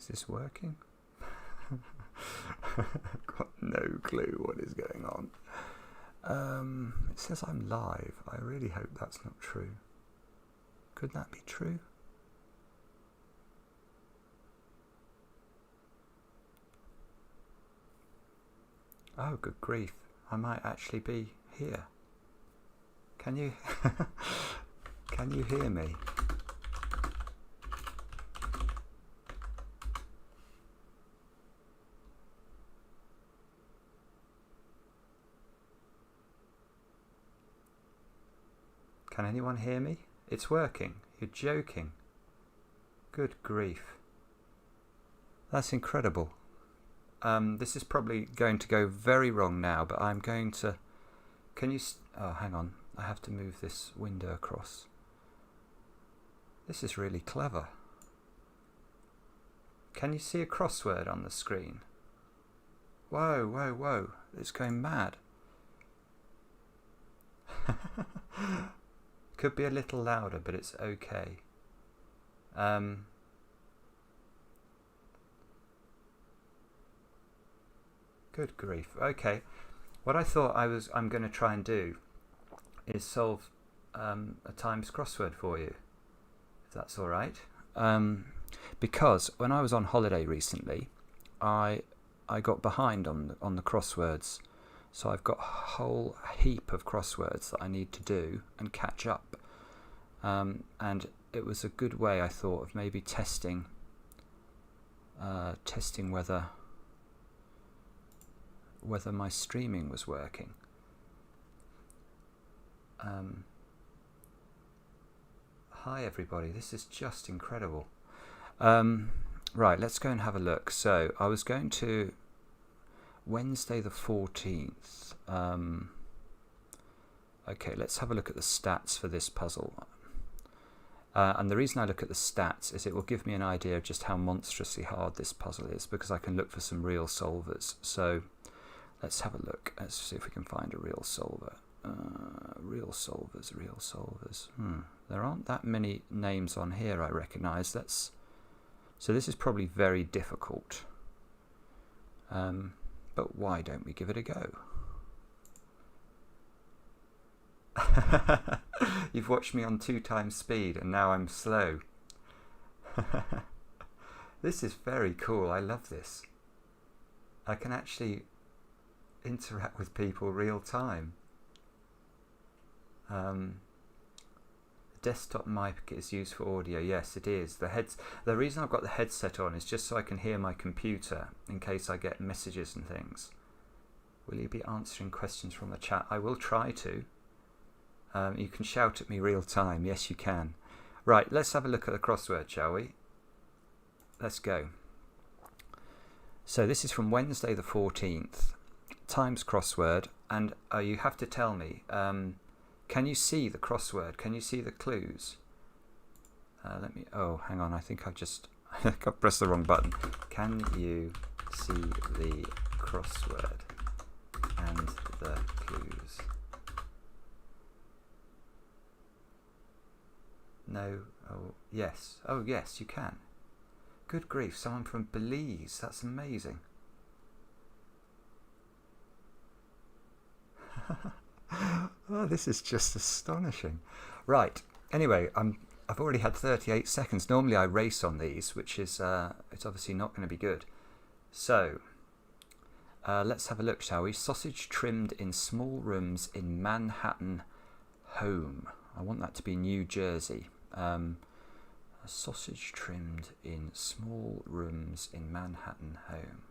Is this working? Got no clue what is going on. It says I'm live. I really hope that's not true. Could that be true? Oh, good grief. I might actually be here. Can you can you hear me? Can anyone hear me? It's working. You're joking. Good grief. That's incredible. This is probably going to go very wrong now, but I'm going to... Can you... Oh, hang on. I have to move this window across. This is really clever. Can you see a crossword on the screen? Whoa, whoa, whoa. It's going mad. Could be a little louder, but it's okay. Good grief. Okay. What I thought I'm going to try and do is solve a Times crossword for you, if that's all right. Because when I was on holiday recently, I got behind on the crosswords. So I've got a whole heap of crosswords that I need to do and catch up. And it was a good way, I thought, of maybe testing whether my streaming was working. Hi everybody, this is just incredible. Right, let's go and have a look. So I was going to Wednesday the 14th. Okay, let's have a look at the stats for this puzzle. And the reason I look at the stats is it will give me an idea of just how monstrously hard this puzzle is, because I can look for some real solvers. So let's have a look. Let's see if we can find a real solver. Real solvers. There aren't that many names on here I recognise. So this is probably very difficult. But why don't we give it a go? You've watched me on 2x speed and now I'm slow. This is very cool. I love this. I can actually interact with people real time. Desktop mic is used for audio. Yes, it is. The reason I've got the headset on is just so I can hear my computer in case I get messages and things. Will you be answering questions from the chat? I will try to. You can shout at me real time. Yes, you can. Right, let's have a look at the crossword, shall we? Let's go. So this is from Wednesday the 14th. Times crossword. And you have to tell me... can you see the crossword? Can you see the clues? Let me... Oh, hang on. I think I've just... I've pressed the wrong button. Can you see the crossword and the clues? No. Oh, yes. Oh, yes, you can. Good grief. Someone from Belize. That's amazing. Oh, this is just astonishing. Right. Anyway, I've already had 38 seconds. Normally I race on these, which is it's obviously not going to be good. So let's have a look, shall we? Sausage trimmed in small rooms in Manhattan home. I want that to be New Jersey. A sausage trimmed in small rooms in Manhattan home.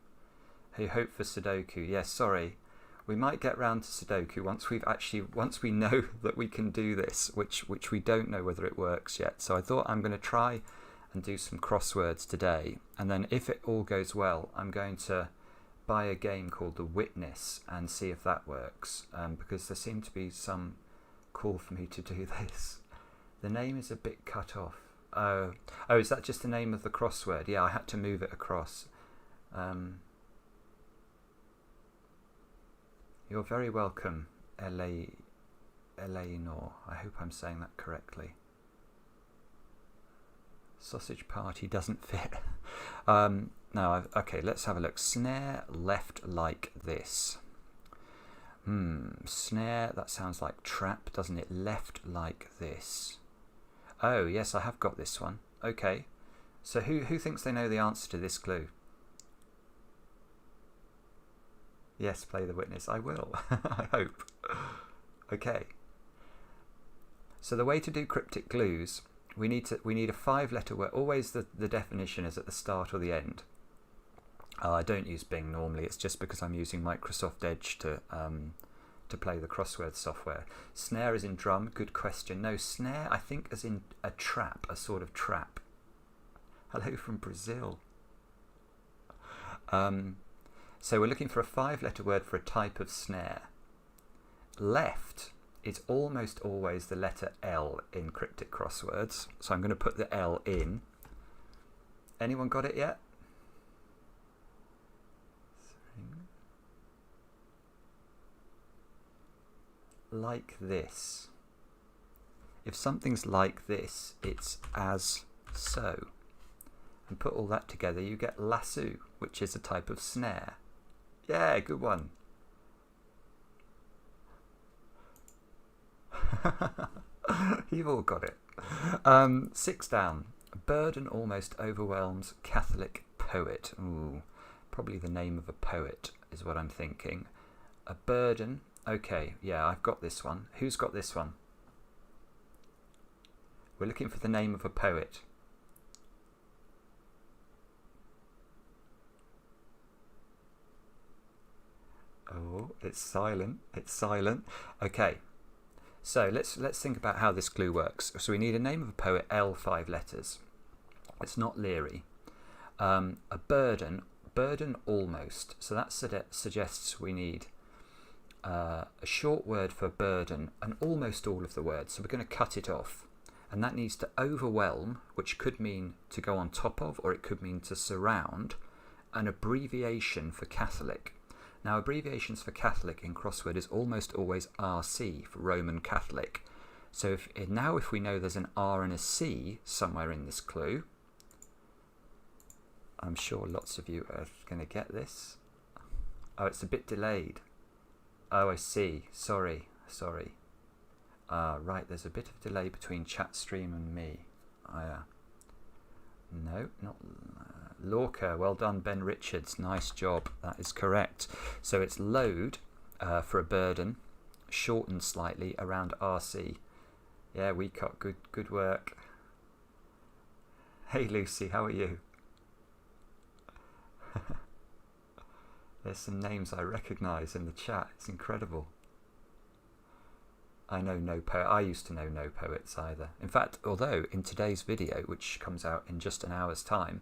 Hey, hope for Sudoku. Yes, sorry. We might get round to Sudoku once we know that we can do this, which we don't know whether it works yet. So I thought I'm going to try and do some crosswords today, and then if it all goes well, I'm going to buy a game called The Witness and see if that works, because there seemed to be some call for me to do this. The name is a bit cut off. Oh, is that just the name of the crossword? Yeah, I had to move it across. You're very welcome, Eleanor. I hope I'm saying that correctly. Sausage party doesn't fit. No, okay, let's have a look. Snare left like this. Snare, that sounds like trap, doesn't it? Left like this. Oh, yes, I have got this one. Okay. So who thinks they know the answer to this clue? Yes, play the witness. I will. I hope. Okay. So the way to do cryptic clues, we need a 5-letter word. Always the definition is at the start or the end. I don't use Bing normally. It's just because I'm using Microsoft Edge to play the crossword software. Snare is in drum. Good question. No, snare I think as in a trap, a sort of trap. Hello from Brazil. So we're looking for a 5-letter word for a type of snare. Left is almost always the letter L in cryptic crosswords. So I'm going to put the L in. Anyone got it yet? Like this. If something's like this, it's as so. And put all that together, you get lasso, which is a type of snare. Yeah, good one. You've all got it. 6 down. A burden almost overwhelms Catholic poet. Ooh, probably the name of a poet is what I'm thinking. A burden. Okay, yeah, I've got this one. Who's got this one? We're looking for the name of a poet. Oh, it's silent. It's silent. Okay. So let's think about how this clue works. So we need a name of a poet, L, 5 letters. It's not Leary. A burden almost. So that suggests we need a short word for burden and almost all of the words. So we're going to cut it off. And that needs to overwhelm, which could mean to go on top of, or it could mean to surround, an abbreviation for Catholic. Now, abbreviations for Catholic in crossword is almost always RC for Roman Catholic. So if we know there's an R and a C somewhere in this clue, I'm sure lots of you are going to get this. Oh, it's a bit delayed. Oh, I see. Sorry. Right, there's a bit of delay between chat stream and me. No, not Lorca. Well done, Ben Richards. Nice job. That is correct. So it's load for a burden, shortened slightly around RC. Yeah, we got good work. Hey Lucy, how are you? There's some names I recognise in the chat. It's incredible. I know no poet. I used to know no poets either. In fact, although in today's video, which comes out in just an hour's time,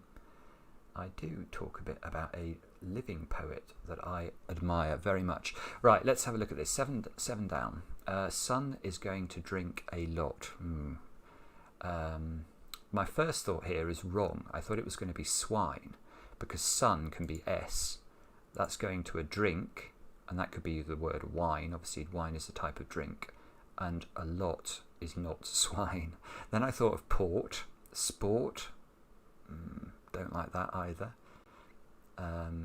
I do talk a bit about a living poet that I admire very much. Right, let's have a look at this. Seven down. Son is going to drink a lot. My first thought here is wrong. I thought it was going to be swine, because son can be S. That's going to a drink, and that could be the word wine. Obviously, wine is a type of drink, and a lot is not swine. Then I thought of port, sport. Don't like that either.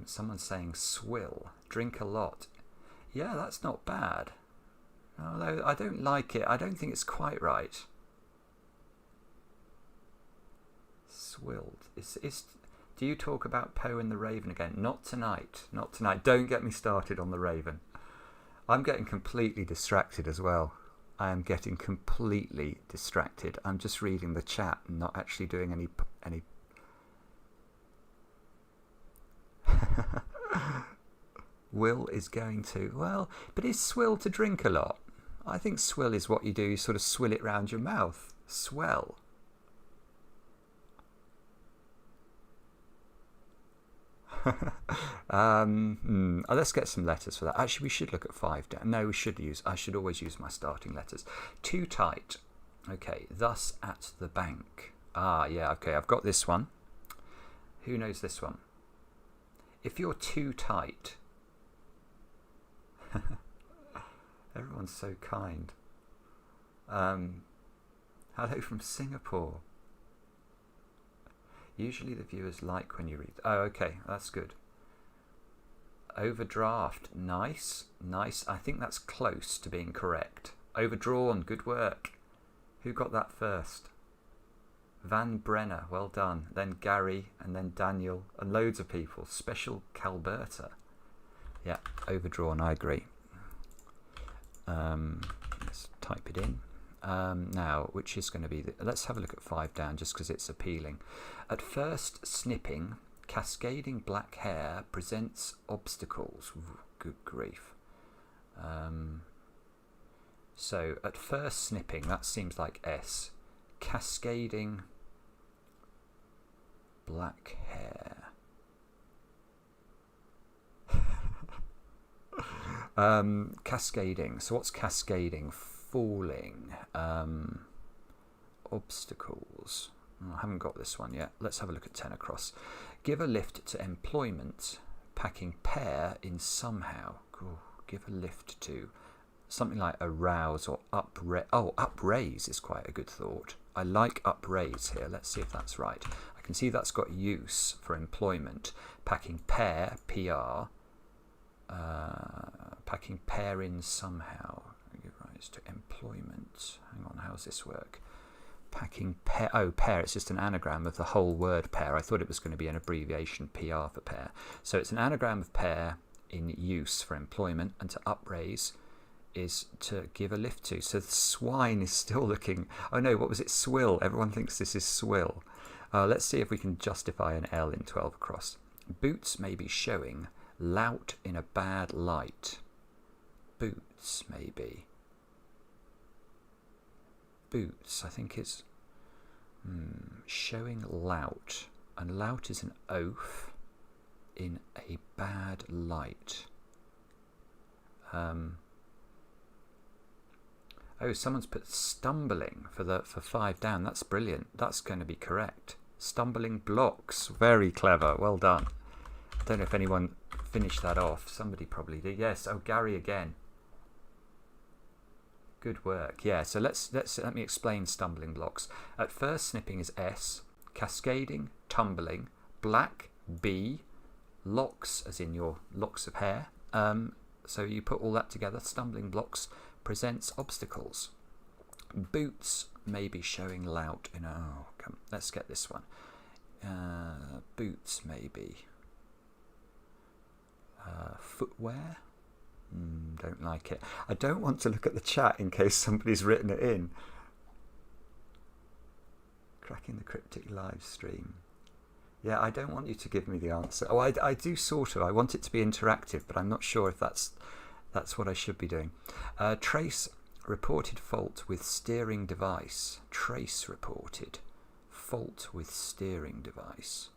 Someone's saying swill, drink a lot. Yeah, that's not bad. Although I don't like it. I don't think it's quite right. Swilled. Do you talk about Poe and the Raven again? Not tonight. Not tonight. Don't get me started on the Raven. I'm getting completely distracted as well. I am getting completely distracted. I'm just reading the chat and not actually doing any Will is going to, well, but is swill to drink a lot? I think swill is what you do, you sort of swill it round your mouth. Swell. Let's get some letters for that. Actually, we should look at 5 down. No, I should always use my starting letters. Too tight. Okay, thus at the bank. Yeah, okay, I've got this one. Who knows this one? If you're too tight. Everyone's so kind. Hello from Singapore. Usually the viewers like when you read. Oh, okay, that's good. Overdraft, nice, nice. I think that's close to being correct. Overdrawn, good work. Who got that first? Van Brenner, well done. Then Gary, and then Daniel, and loads of people. Special Calberta. Yeah, overdrawn, I agree. Let's type it in. Now, which is going to be... let's have a look at 5 down, just because it's appealing. At first snipping, cascading black hair presents obstacles. Ooh, good grief. So, at first snipping, that seems like S. Cascading black hair. Cascading. So what's cascading? Falling. Obstacles. I haven't got this one yet. Let's have a look at 10 across. Give a lift to employment. Packing pear in somehow. Ooh, give a lift to... something like arouse or upraise. Oh, upraise is quite a good thought. I like upraise here. Let's see if that's right. I can see that's got use for employment. Packing pear, PR. Packing pear in somehow. Give rise to employment. Hang on, how's this work? Packing pear. Oh, pear. It's just an anagram of the whole word pear. I thought it was going to be an abbreviation, PR for pear. So it's an anagram of pear in use for employment, and to upraise is to give a lift to. So the swine is still looking... oh no, what was it? Swill. Everyone thinks this is swill. Let's see if we can justify an L in 12 across. Boots may be showing lout in a bad light. Boots, maybe. Boots, I think it's showing lout. And lout is an oath in a bad light. Oh, someone's put stumbling for 5 down. That's brilliant. That's going to be correct. Stumbling blocks. Very clever. Well done. I don't know if anyone finished that off. Somebody probably did. Yes. Oh, Gary again. Good work. Yeah. So let me explain stumbling blocks. At first, snipping is S. Cascading, tumbling, black, B, locks, as in your locks of hair. So you put all that together. Stumbling blocks presents obstacles. Boots may be showing lout in... oh, come, let's get this one. Boots maybe. Footwear? Don't like it. I don't want to look at the chat in case somebody's written it in. Cracking the Cryptic live stream. Yeah, I don't want you to give me the answer. Oh, I do sort of. I want it to be interactive, but I'm not sure if that's what I should be doing. Trace reported fault with steering device. Trace reported fault with steering device.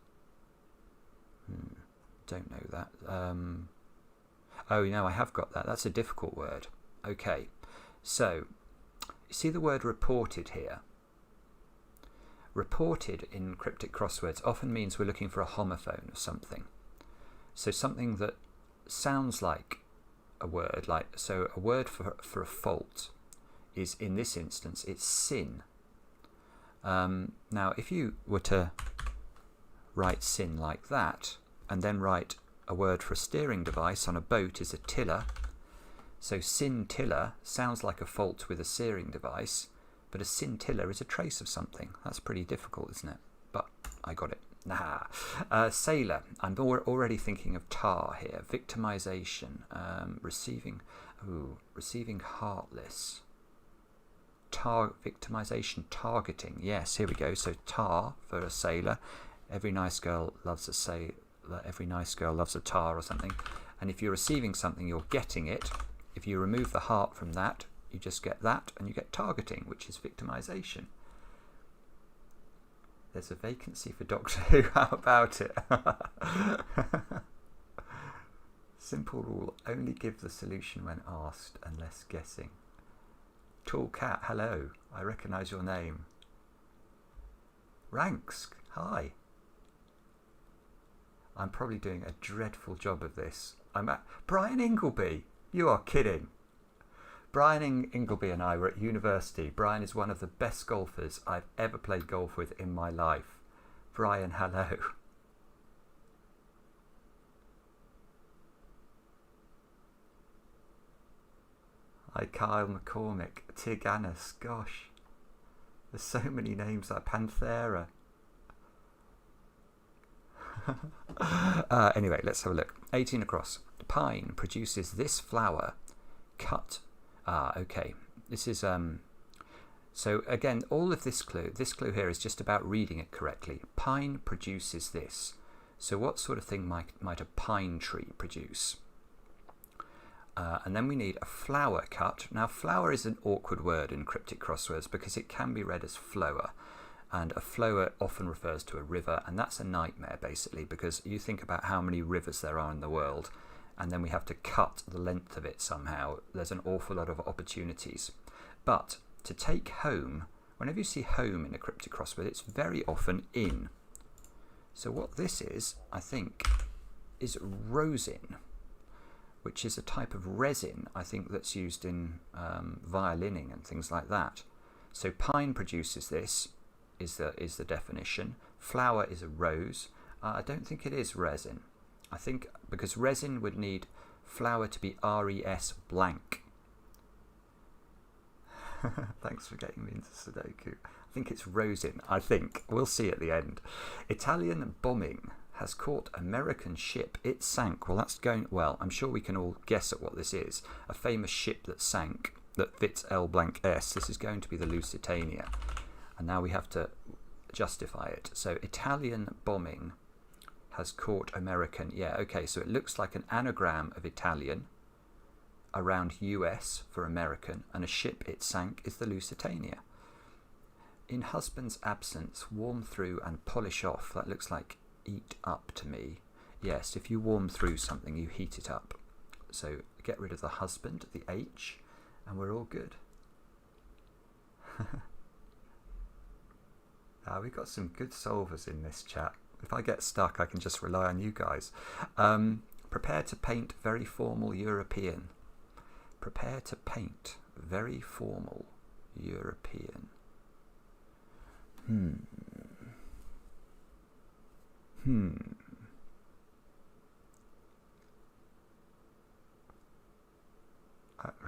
Don't know that. Oh, no, I have got that. That's a difficult word. Okay, so you see the word reported here. Reported in cryptic crosswords often means we're looking for a homophone of something. So something that sounds like a word, like, so a word for a fault is, in this instance, it's sin. Now, if you were to write sin like that, and then write a word for a steering device on a boat is a tiller. So scintilla sounds like a fault with a steering device, but a scintilla is a trace of something. That's pretty difficult, isn't it? But I got it. Sailor. I'm already thinking of tar here. Victimization. Receiving heartless. Victimization, targeting. Yes, here we go. So tar for a sailor. Every nice girl loves a sailor. Every nice girl loves a tar or something. And if you're receiving something, you're getting it. If you remove the heart from that, you just get that, and you get targeting, which is victimization. There's a vacancy for Doctor Who. How about it? Simple rule: only give the solution when asked, and less guessing. Tall Cat, hello. I recognise your name. Ranks, hi. I'm probably doing a dreadful job of this. I'm at Brian Ingleby. You are kidding. Brian Ingleby and I were at university. Brian is one of the best golfers I've ever played golf with in my life. Brian, hello. Hi, Kyle McCormick, Tiganus, gosh. There's so many names like Panthera. Anyway, let's have a look. 18 across. Pine produces this flower. Cut. Okay. This is so again, all of this clue here is just about reading it correctly. Pine produces this. So what sort of thing might a pine tree produce? And then we need a flower cut. Now, flower is an awkward word in cryptic crosswords because it can be read as flower. And a flower often refers to a river, and that's a nightmare, basically, because you think about how many rivers there are in the world, and then we have to cut the length of it somehow. There's an awful lot of opportunities. But to take home, whenever you see home in a cryptic crossword, it's very often in. So what this is, I think, is rosin, which is a type of resin, I think, that's used in violining and things like that. So pine produces this, is the definition. Flower is a rose. I don't think it is resin. I think because resin would need flower to be RES blank. Thanks for getting me into Sudoku. I think it's rosin. I think. We'll see at the end. Italian bombing has caught American ship. It sank. Well, that's going well. I'm sure we can all guess at what this is. A famous ship that sank that fits L blank S. This is going to be the Lusitania. And now we have to justify it. So Italian bombing has caught American. Yeah, okay, so it looks like an anagram of Italian around US for American, and a ship it sank is the Lusitania. In husband's absence, warm through and polish off. That looks like eat up to me. Yes, if you warm through something, you heat it up. So get rid of the husband, the H, and we're all good. We've got some good solvers in this chat. If I get stuck, I can just rely on you guys. Prepare to paint very formal European. Prepare to paint very formal European. I'm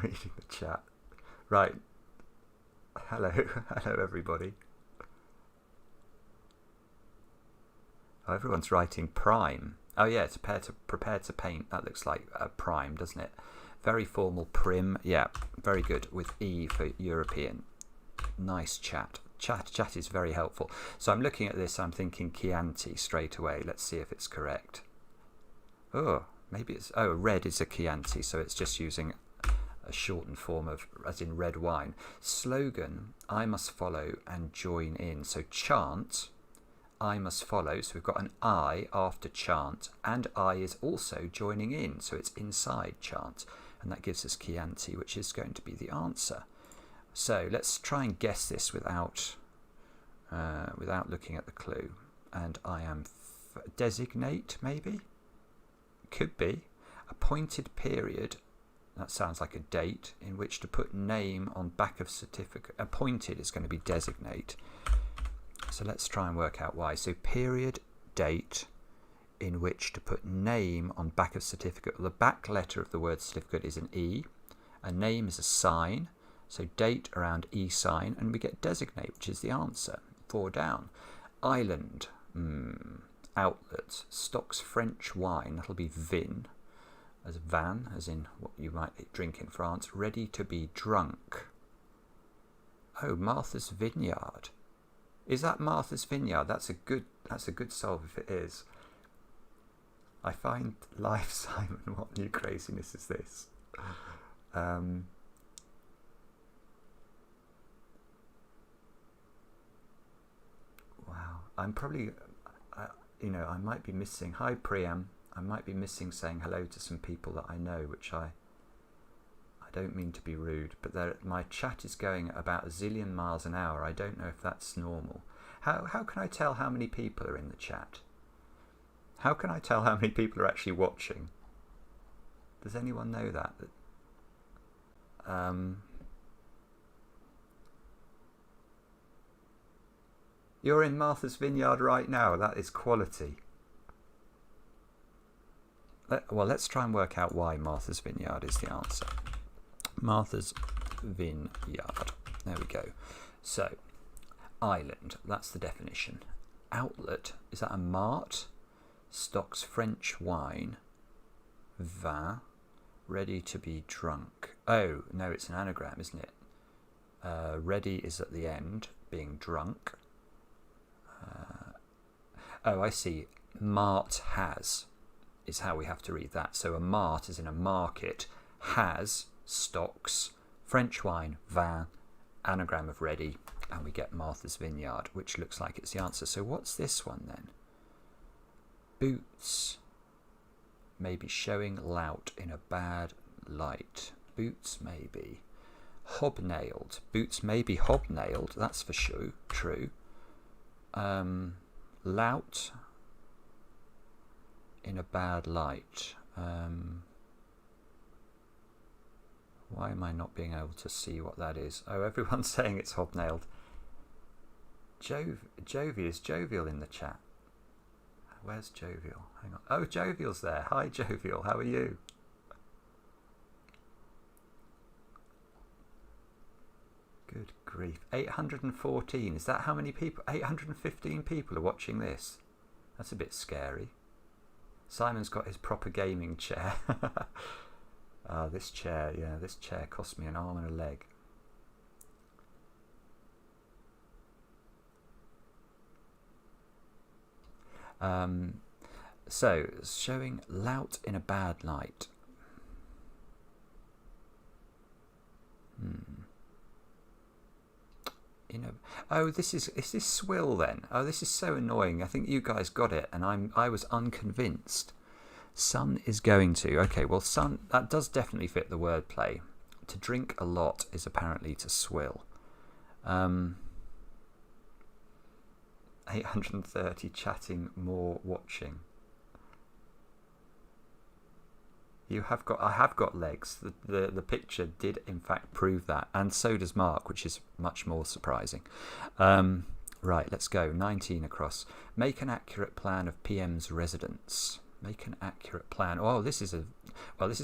reading the chat. Right. Hello. Hello, everybody. Oh, everyone's writing prime. Oh yeah, it's prepare to paint. That looks like a prime, doesn't it? Very formal prim. Yeah, very good with E for European. Nice chat. Chat is very helpful. So I'm looking at this, I'm thinking Chianti straight away. Let's see if it's correct. Oh, maybe it's, oh, red is a Chianti, so it's just using a shortened form of, as in red wine. Slogan, I must follow and join in. So chant, I must follow. So we've got an I after chant, and I is also joining in. So it's inside chant, and that gives us Chianti, which is going to be the answer. So let's try and guess this without looking at the clue. And I am designate, maybe? Could be. Appointed period. That sounds like a date in which to put name on back of certificate. Appointed is going to be designate. So let's try and work out why. So period, date, in which to put name on back of certificate. Well, the back letter of the word certificate is an E. A name is a sign. So date around E sign, and we get designate, which is the answer. 4 down. Island. Outlet. Stocks French wine. That'll be vin. As van, as in what you might drink in France. Ready to be drunk. Oh, Martha's Vineyard. Is that Martha's Vineyard? That's a good solve if it is. I find life, Simon. What new craziness is this? Wow. I'm probably, I might be missing. Hi, Priam. I might be missing saying hello to some people that I know, which I don't mean to be rude, but my chat is going about a zillion miles an hour. I don't know if that's normal. How can I tell how many people are in the chat? How can I tell how many people are actually watching? Does anyone know that? You're in Martha's Vineyard right now. That is quality. Well, let's try and work out why Martha's Vineyard is the answer. Martha's Vineyard. There we go. So, island, that's the definition. Outlet, is that a mart? Stocks French wine. Vin, ready to be drunk. Oh, no, it's an anagram, isn't it? Ready is at the end, being drunk. Oh, I see. Mart has is how we have to read that. So a mart is in a market, has stocks, French wine, vin, anagram of ready, and we get Martha's Vineyard, which looks like it's the answer. So what's this one then? Boots, maybe showing lout in a bad light. Boots maybe. Hobnailed. Boots may be hobnailed, that's for sure, true. Lout in a bad light. Why am I not being able to see what that is? Oh, everyone's saying it's hobnailed. Jovi, is Jovial in the chat? Where's Jovial? Hang on. Oh, Jovial's there. Hi, Jovial. How are you? Good grief. 814. Is that how many people? 815 people are watching this. That's a bit scary. Simon's got his proper gaming chair. This chair, yeah, this chair cost me an arm and a leg. So, showing lout in a bad light. Oh, this is swill then? Oh, this is so annoying. I think you guys got it, and I was unconvinced. Sun is going to. Okay, well, sun, that does definitely fit the wordplay. To drink a lot is apparently to swill. 830 chatting, more watching. I have got legs. The picture did in fact prove that, and so does Mark, which is much more surprising. Right, let's go. 19 across. Make an accurate plan of PM's residence. Make an accurate plan. Oh, this is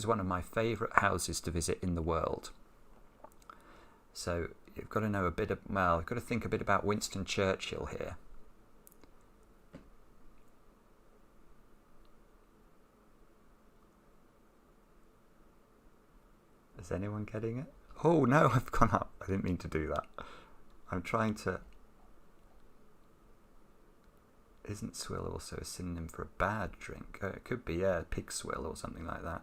one of my favourite houses to visit in the world. So you've got to know a bit of, well, you've got to think a bit about Winston Churchill here. Is anyone getting it? Oh no, I've gone up. I didn't mean to do that. I'm trying to... Isn't swill also a synonym for a bad drink? It could be, yeah, pig swill or something like that.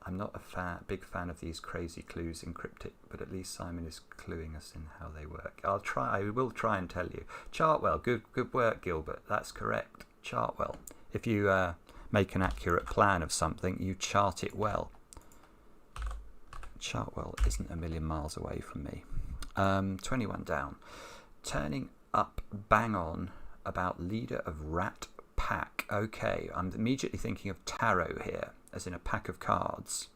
I'm not a big fan of these crazy clues in Cryptic, but at least Simon is cluing us in how they work. I will try and tell you. Chartwell, good work, Gilbert. That's correct. Chartwell. If you make an accurate plan of something, you chart it well. Chartwell isn't a million miles away from me. 21 down. Turning up bang on about leader of rat pack. Okay, I'm immediately thinking of tarot here, as in a pack of cards.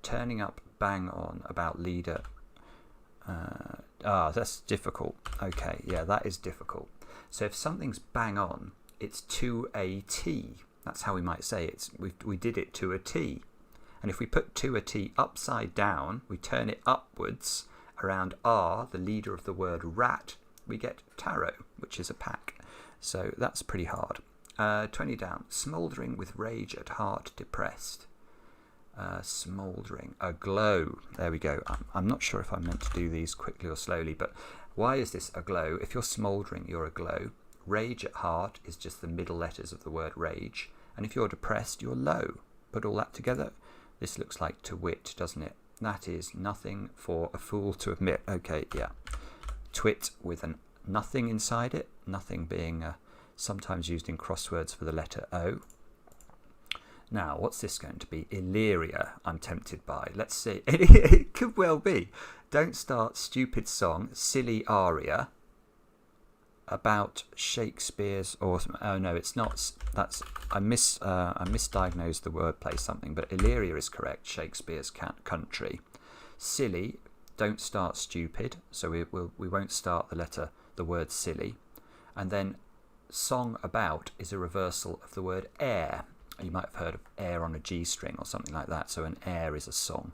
Turning up bang on about leader. That's difficult. Okay, yeah, that is difficult. So if something's bang on, it's to a T. That's how we might say it. We did it to a T. And if we put to a T upside down, we turn it upwards around R, the leader of the word rat, we get tarot, which is a pack. So that's pretty hard. 20 down. Smouldering with rage at heart depressed. Smouldering. Aglow. There we go. I'm not sure if I'm meant to do these quickly or slowly, but why is this aglow? If you're smouldering, you're aglow. Rage at heart is just the middle letters of the word rage. And if you're depressed, you're low. Put all that together. This looks like to wit, doesn't it? That is nothing for a fool to admit. Okay, yeah. Twit with an nothing inside it. Nothing being sometimes used in crosswords for the letter O. Now, what's this going to be? Illyria, I'm tempted by. Let's see. It could well be. Don't start stupid song, silly aria about Shakespeare's or oh no, it's not. That's I misdiagnosed the wordplay something, but Illyria is correct. Shakespeare's country. Silly. Don't start stupid. So we won't start the letter the word silly. And then song about is a reversal of the word air. You might have heard of air on a G string or something like that. So an air is a song,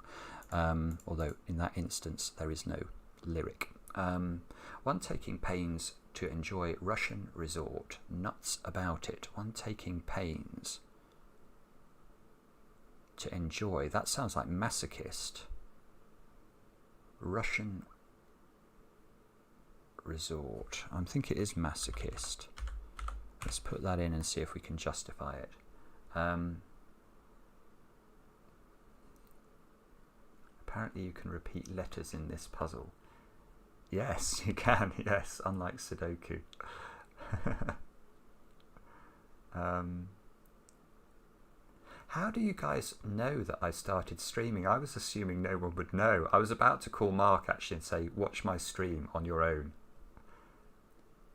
although in that instance there is no lyric. One taking pains to enjoy Russian resort, nuts about it. One taking pains to enjoy, that sounds like masochist. Russian resort, I think it is masochist. Let's put that in and see if we can justify it. Apparently you can repeat letters in this puzzle. Yes, you can, yes, unlike Sudoku. How do you guys know that I started streaming? I was assuming no one would know. I was about to call Mark actually and say, watch my stream on your own.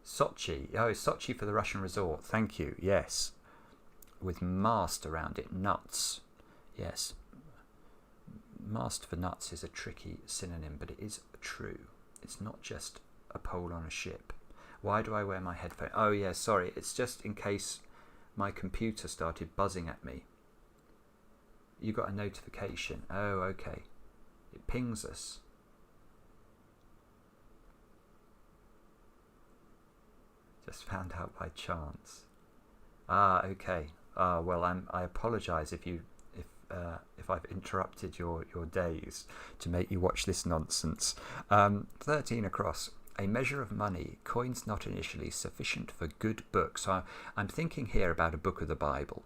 Sochi. Oh, Sochi for the Russian resort. Thank you. Yes. With mast around it. Nuts. Yes. Mast for nuts is a tricky synonym, but it is true. It's not just a pole on a ship. Why do I wear my headphones? Oh, yeah, sorry. It's just in case my computer started buzzing at me. You got a notification. Oh, okay. It pings us. Just found out by chance. Ah, okay. Ah, well, I apologise if I've interrupted your days to make you watch this nonsense. 13 across. A measure of money, coins not initially sufficient for good books. So I'm thinking here about a book of the Bible.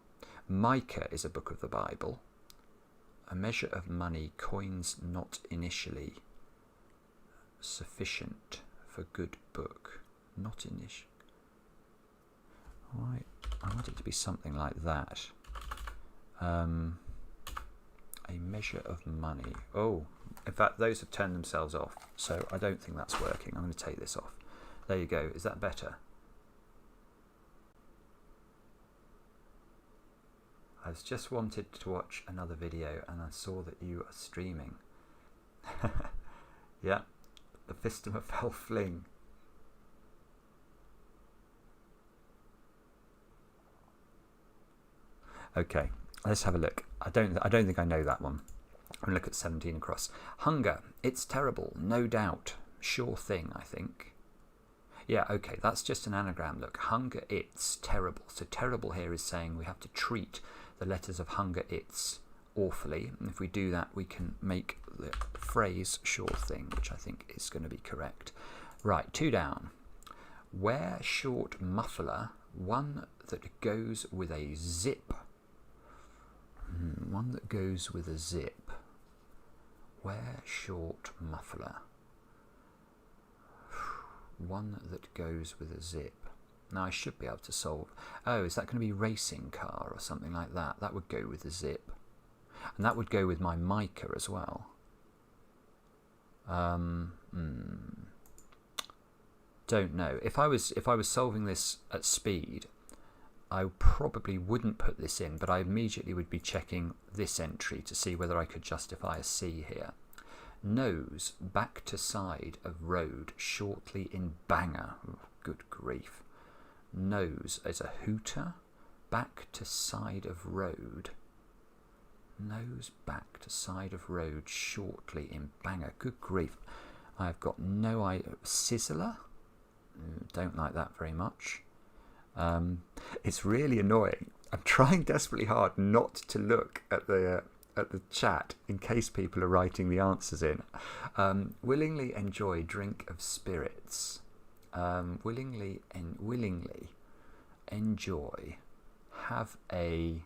Micah is a book of the Bible. A measure of money, coins not initially sufficient for good book. Not initial. Right, I want it to be something like that. A measure of money. Oh, in fact, those have turned themselves off, so I don't think that's working. I'm going to take this off. There you go. Is that better? I just wanted to watch another video and I saw that you are streaming. Yeah, the Fistum of Hell Fling. Okay, let's have a look. I don't think I know that one. I'm going to look at 17 across. Hunger, it's terrible, no doubt. Sure thing, I think. Yeah, okay, that's just an anagram. Look, hunger, it's terrible. So terrible here is saying we have to treat the letters of hunger, it's awfully. And if we do that, we can make the phrase sure thing, which I think is going to be correct. Right, 2 down. Wear short muffler, one that goes with a zip. One that goes with a zip. Wear short muffler. One that goes with a zip. Now I should be able to solve. Oh, is that going to be racing car or something like that? That would go with a zip. And that would go with my Micah as well. Don't know. If I was solving this at speed, I probably wouldn't put this in, but I immediately would be checking this entry to see whether I could justify a C here. Nose, back to side of road, shortly in banger. Oh, good grief. Nose as a hooter, back to side of road. Nose, back to side of road, shortly in banger. Good grief. I've got no idea. Sizzler? Don't like that very much. It's really annoying. I'm trying desperately hard not to look at the chat in case people are writing the answers in. Willingly enjoy drink of spirits. Willingly enjoy, have a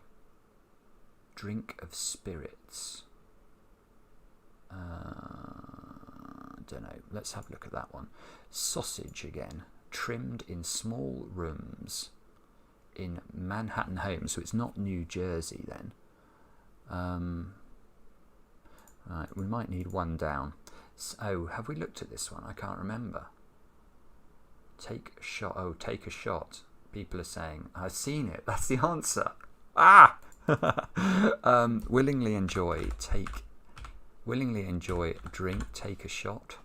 drink of spirits. Don't know. Let's have a look at that one. Sausage again. Trimmed in small rooms in Manhattan homes, so it's not New Jersey then. Right, we might need 1 down. So, have we looked at this one? I can't remember. Take a shot. Oh, take a shot. People are saying, I've seen it. That's the answer. Ah! Willingly enjoy, drink, take a shot.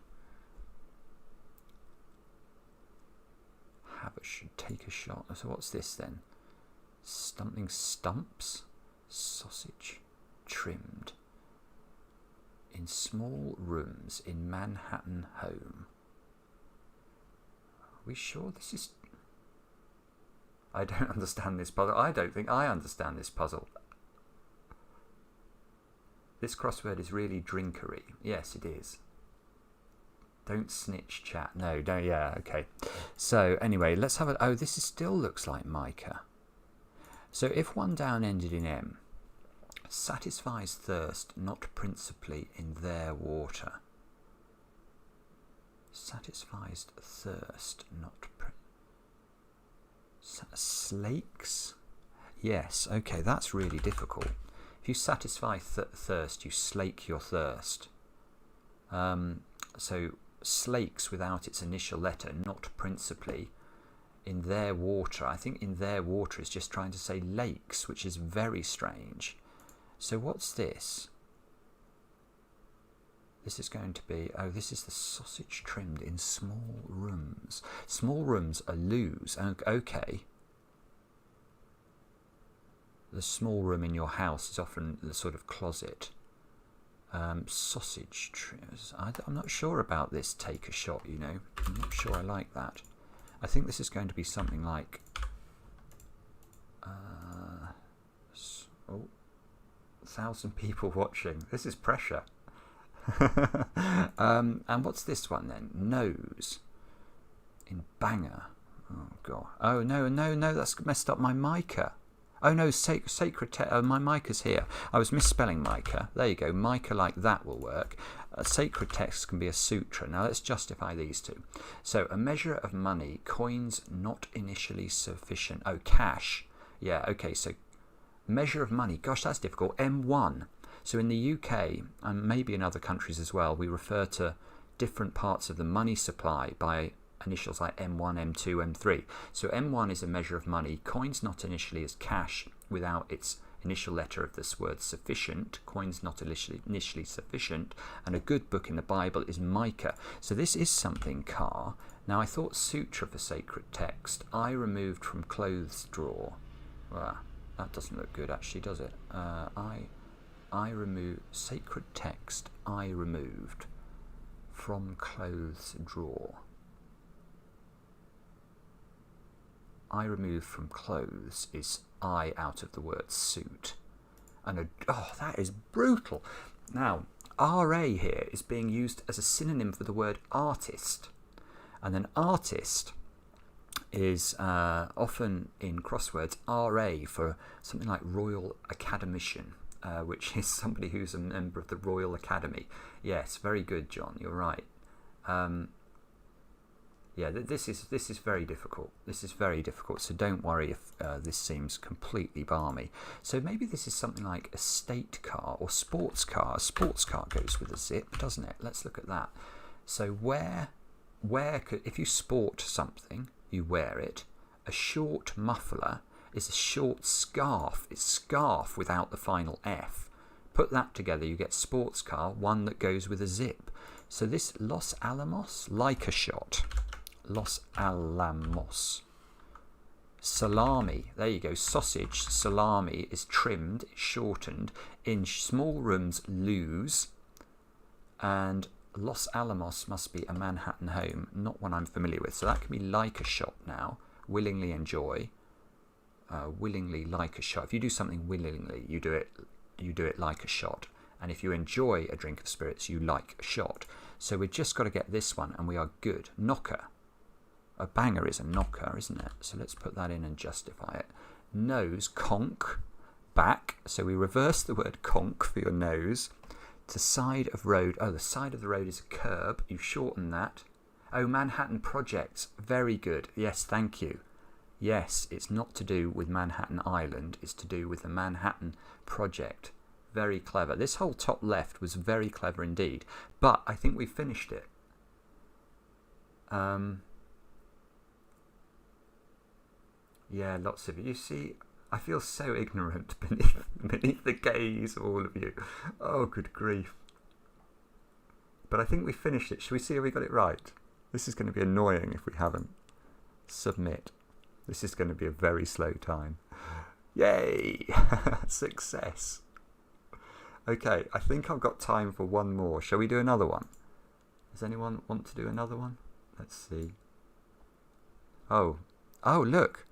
take a shot. So what's this then? Something stumps? Sausage trimmed in small rooms in Manhattan home. Are we sure this is... I don't understand this puzzle. I don't think I understand this puzzle. This crossword is really drinkery. Yes, it is. Don't snitch, chat. No, don't. Yeah, okay. So anyway, let's have a... Oh, this is, still looks like mica. So if one down ended in M, satisfies thirst not principally in their water. Satisfies thirst not... Slakes? Yes, okay, that's really difficult. If you satisfy thirst, you slake your thirst. So slakes without its initial letter, not principally in their water. I think in their water is just trying to say lakes, which is very strange. So what's this? This is going to be, oh, this is the sausage trimmed in small rooms. Small rooms are loos. Okay. The small room in your house is often the sort of closet. Sausage trims. I'm not sure about this take a shot, you know. I'm not sure I like that. I think this is going to be something like... oh, 1,000 people watching. This is pressure. And what's this one then? Nose in banger. Oh god. Oh no, that's messed up my mica. Oh no, sacred text. My mica's here. I was misspelling mica. There you go. Mica like that will work. Sacred text can be a sutra. Now let's justify these two. So a measure of money, coins not initially sufficient. Oh, cash. Yeah. Okay. So measure of money. Gosh, that's difficult. M1. So in the UK, and maybe in other countries as well, we refer to different parts of the money supply by initials like M1, M2, M3. So M1 is a measure of money. Coins not initially as cash without its initial letter of this word sufficient. Coins not initially sufficient. And a good book in the Bible is mica. So this is something car. Now I thought sutra for sacred text. I removed from clothes drawer. Well, that doesn't look good actually, does it? I removed sacred text. I removed from clothes drawer. I removed from clothes is I out of the word suit. And oh, that is brutal. Now, RA here is being used as a synonym for the word artist. And an artist is often in crosswords RA for something like Royal Academician. Which is somebody who's a member of the Royal Academy. Yes, very good, John. You're right. Yeah, this is very difficult. This is very difficult. So don't worry if this seems completely balmy. So maybe this is something like a state car or sports car. A sports car goes with a zip, doesn't it? Let's look at that. So where could, if you sport something, you wear it. A short muffler is a short scarf. It's scarf without the final F. Put that together, you get sports car, one that goes with a zip. So this Los Alamos, like a shot. Los Alamos. Salami, there you go, sausage, salami is trimmed, shortened, in small rooms, loos. And Los Alamos must be a Manhattan home, not one I'm familiar with. So that can be like a shot now, willingly enjoy. Willingly like a shot. If you do something willingly, you do it like a shot. And if you enjoy a drink of spirits, you like a shot. So we've just got to get this one and we are good. Knocker. A banger is a knocker, isn't it? So let's put that in and justify it. Nose, conch, back. So we reverse the word conch for your nose. To side of road. Oh, the side of the road is a curb. You shorten that. Oh, Manhattan Projects. Very good. Yes, thank you. Yes, it's not to do with Manhattan Island, it's to do with the Manhattan Project. Very clever. This whole top left was very clever indeed, but I think we finished it. Yeah, lots of it. You see, I feel so ignorant beneath the gaze of all of you. Oh, good grief. But I think we finished it. Shall we see if we got it right? This is going to be annoying if we haven't. Submit. This is going to be a very slow time. Yay! Success. Okay, I think I've got time for one more. Shall we do another one? Does anyone want to do another one? Let's see. Oh, look.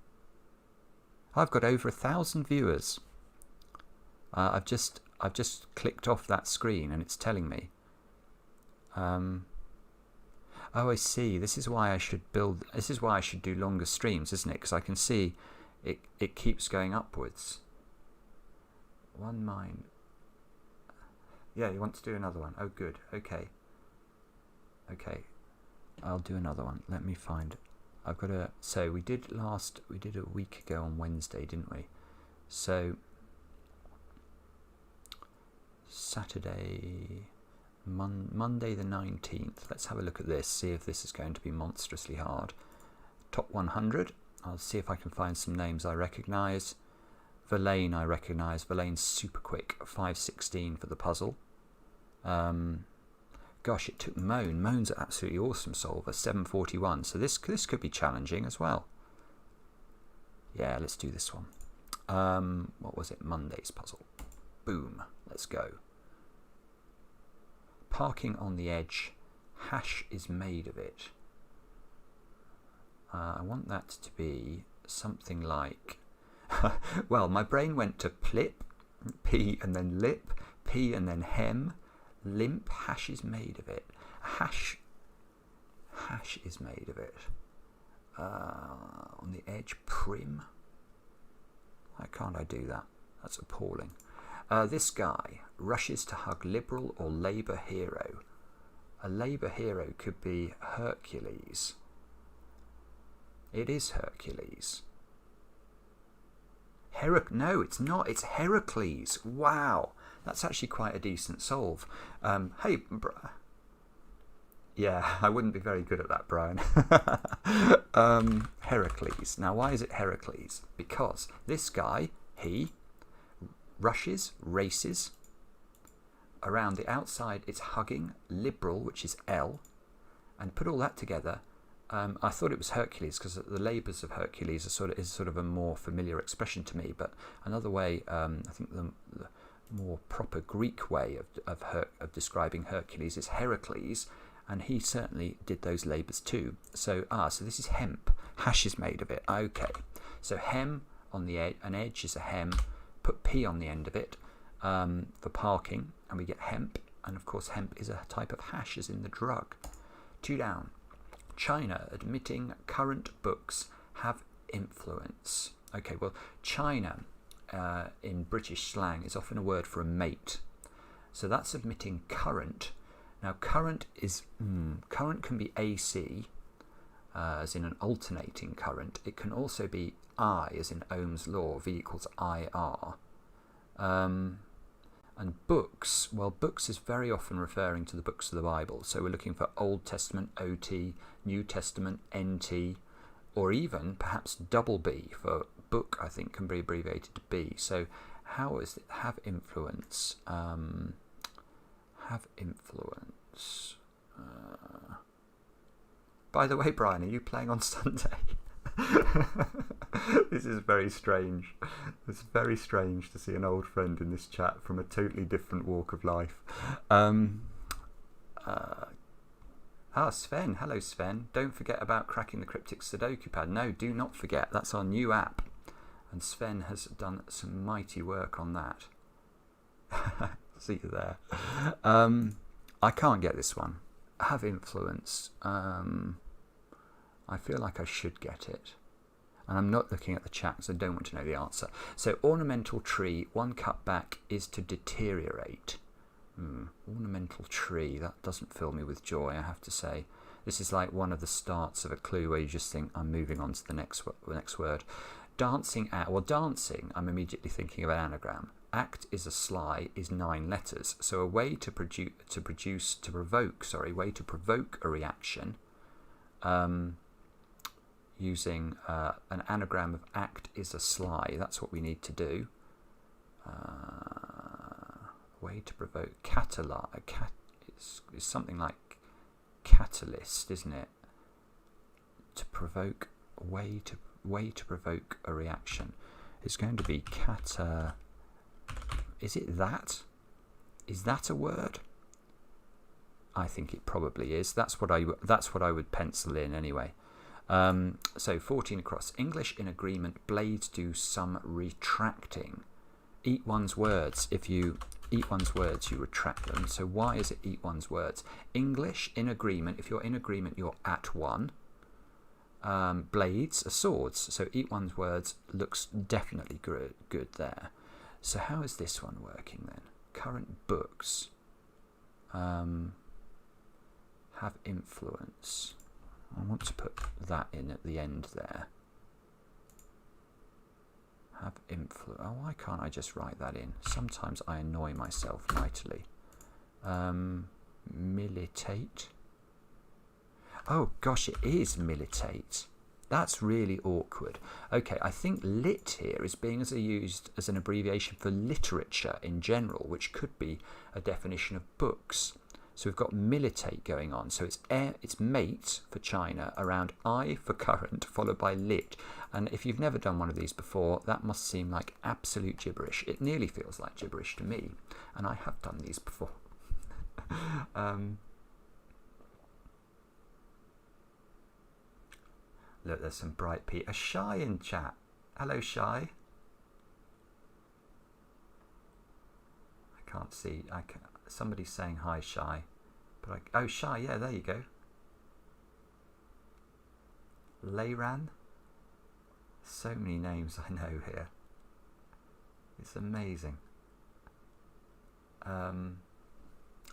I've got over 1,000 viewers. I've just clicked off that screen and it's telling me. Oh, I see. This is why I should do longer streams, isn't it? Because I can see it keeps going upwards. One mine. Yeah, you want to do another one? Oh, good. Okay. I'll do another one. Let me find. I've got a. So we did a week ago on Wednesday, didn't we? So Saturday, Monday the 19th. Let's have a look at this. See if this is going to be monstrously hard. Top 100. I'll see if I can find some names I recognise. Verlaine I recognise. Verlaine's super quick. 5:16 for the puzzle. Gosh, it took Moan. Moan's an absolutely awesome solver. 7:41. So this could be challenging as well. Yeah, let's do this one. What was it? Monday's puzzle. Boom. Let's go. Parking on the edge. Hash is made of it. I want that to be something like... well, my brain went to plip, P and then lip, P and then hem, limp, hash is made of it. Hash is made of it. On the edge, prim. Why can't I do that? That's appalling. This guy rushes to hug Liberal or Labour hero. A Labour hero could be Hercules. It is Hercules. No, it's not. It's Heracles. Wow. That's actually quite a decent solve. Hey, yeah, I wouldn't be very good at that, Brian. Heracles. Now, why is it Heracles? Because this guy, he rushes, races. Around the outside, it's hugging, Liberal, which is L. And put all that together, I thought it was Hercules because the labours of Hercules is sort of a more familiar expression to me. But another way, I think the more proper Greek way of describing Hercules is Heracles, and he certainly did those labours too. So so this is hemp. Hash is made of it. Okay, so hem on the edge, an edge is a hem. Put P on the end of it for parking, and we get hemp. And of course, hemp is a type of hash, as in the drug. 2 down. China admitting current books have influence. Okay, well, China in British slang is often a word for a mate. So that's admitting current. Now, current can be AC, as in an alternating current. It can also be I, as in Ohm's law, V equals IR. And books, well, books is very often referring to the books of the Bible. So we're looking for Old Testament, OT, New Testament, NT, or even perhaps double B for book, I think, can be abbreviated to B. So how is it? Have influence. Have influence. By the way, Brian, are you playing on Sunday? This is very strange. It's very strange to see an old friend in this chat from a totally different walk of life. Sven. Hello, Sven. Don't forget about cracking the Cryptic SUDOKU pad. No, do not forget. That's our new app. And Sven has done some mighty work on that. See you there. I can't get this one. Have influence. I feel like I should get it. And I'm not looking at the chat, so I don't want to know the answer. So, ornamental tree, one cut back is to deteriorate. Ornamental tree, that doesn't fill me with joy, I have to say. This is like one of the starts of a clue where you just think, I'm moving on to the next word. Dancing out. Well, dancing, I'm immediately thinking of an anagram. Act is a sly is 9 letters. So a way to provoke a reaction using an anagram of act is a sly. That's what we need to do. Way to provoke. Catalogue. Is something like catalyst, isn't it? To provoke. way to provoke a reaction. It's going to be is it that? Is that a word? I think it probably is. That's what I would pencil in anyway. So 14 across. English in agreement. Blades do some retracting. Eat one's words. If you eat one's words, you retract them. So why is it eat one's words? English in agreement. If you're in agreement, you're at one. Blades are swords. So eat one's words looks definitely good there. So how is this one working then? Current books have influence. I want to put that in at the end there. Have influence. Oh, why can't I just write that in? Sometimes I annoy myself mightily. Militate. Oh gosh, it is militate. That's really awkward. Okay, I think lit here is being used as an abbreviation for literature in general, which could be a definition of books. So we've got militate going on. So it's mate for China, around I for current, followed by lit. And if you've never done one of these before, that must seem like absolute gibberish. It nearly feels like gibberish to me, and I have done these before. Look, there's some bright people. Shy in chat. Hello, Shy. I can't see. Somebody's saying hi, Shy. But oh, Shy. Yeah, there you go. Leiran. So many names I know here. It's amazing.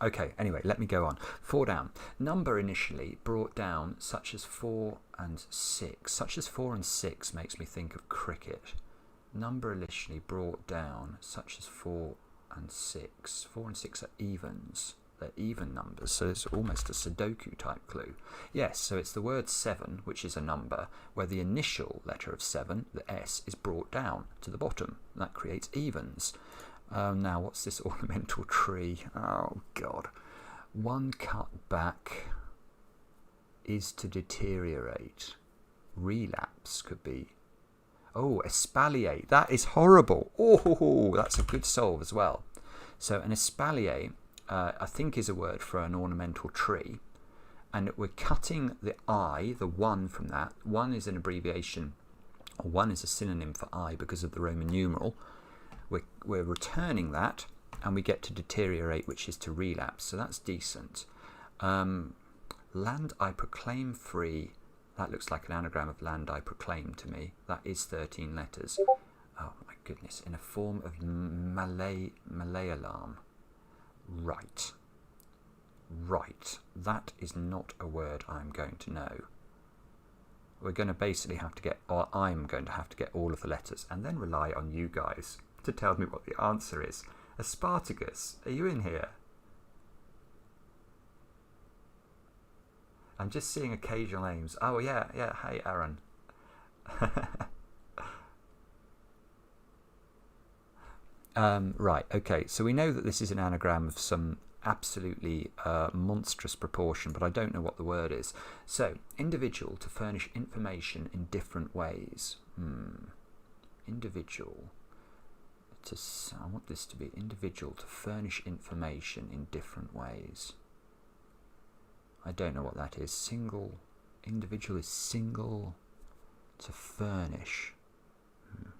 Okay, anyway, let me go on. 4 down. Number initially brought down, such as 4 and 6. Such as 4 and 6 makes me think of cricket. Number initially brought down, such as 4 and 6. 4 and 6 are evens. They're even numbers, so it's almost a Sudoku type clue. Yes, so it's the word 7, which is a number, where the initial letter of 7, the S, is brought down to the bottom. That creates evens. Now, what's this ornamental tree? Oh, God. One cut back is to deteriorate. Relapse could be. Oh, espalier. That is horrible. Oh, that's a good solve as well. So an espalier, I think, is a word for an ornamental tree. And we're cutting the I, the 1 from that. 1 is an abbreviation, or 1 is a synonym for I because of the Roman numeral. We're returning that, and we get to deteriorate, which is to relapse. So that's decent. Land I proclaim free. That looks like an anagram of land I proclaim to me. That is 13 letters. Oh my goodness. In a form of Malayalam. Right. Right. That is not a word I'm going to know. We're going to basically have to get, or I'm going to have to get all of the letters and then rely on you guys to tell me what the answer is. Aspartagus, are you in here? I'm just seeing occasional names. Oh yeah, hey Aaron. Right, okay, so we know that this is an anagram of some absolutely monstrous proportion, but I don't know what the word is. So, individual, to furnish information in different ways. Individual. I want this to be individual, to furnish information in different ways. I don't know what that is. Single. Individual is single. To furnish.